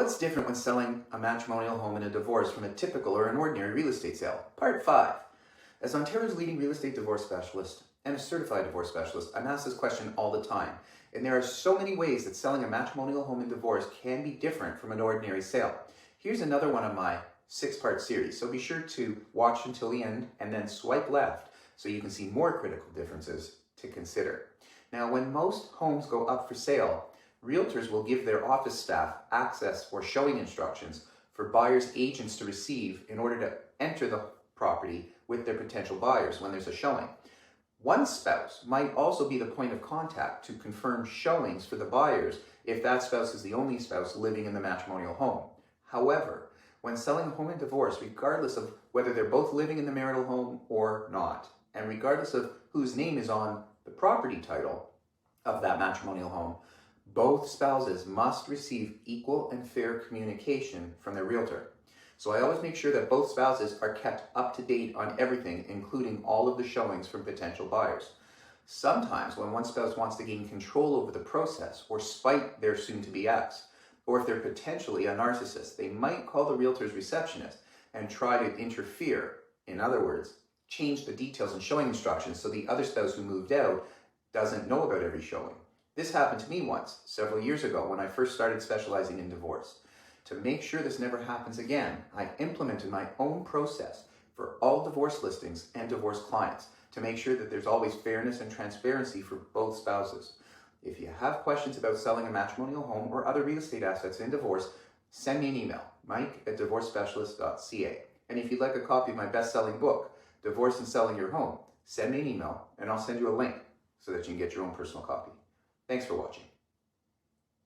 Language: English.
What's different when selling a matrimonial home in a divorce from a typical or an ordinary real estate sale? Part 5. As Ontario's leading real estate divorce specialist and a certified divorce specialist, I'm asked this question all the time. And there are so many ways that selling a matrimonial home in divorce can be different from an ordinary sale. Here's another one of my 6-part series, so be sure to watch until the end and then swipe left so you can see more critical differences to consider. Now, when most homes go up for sale, realtors will give their office staff access or showing instructions for buyers' agents to receive in order to enter the property with their potential buyers when there's a showing. One spouse might also be the point of contact to confirm showings for the buyers if that spouse is the only spouse living in the matrimonial home. However, when selling a home in divorce, regardless of whether they're both living in the marital home or not, and regardless of whose name is on the property title of that matrimonial home, both spouses must receive equal and fair communication from their realtor. So I always make sure that both spouses are kept up to date on everything, including all of the showings from potential buyers. Sometimes when one spouse wants to gain control over the process or spite their soon-to-be ex, or if they're potentially a narcissist, they might call the realtor's receptionist and try to interfere. In other words, change the details and showing instructions so the other spouse who moved out doesn't know about every showing. This happened to me once, several years ago, when I first started specializing in divorce. To make sure this never happens again, I implemented my own process for all divorce listings and divorce clients to make sure that there's always fairness and transparency for both spouses. If you have questions about selling a matrimonial home or other real estate assets in divorce, send me an email, mike@divorcespecialist.ca. And if you'd like a copy of my best-selling book, Divorce and Selling Your Home, send me an email and I'll send you a link so that you can get your own personal copy. Thanks for watching.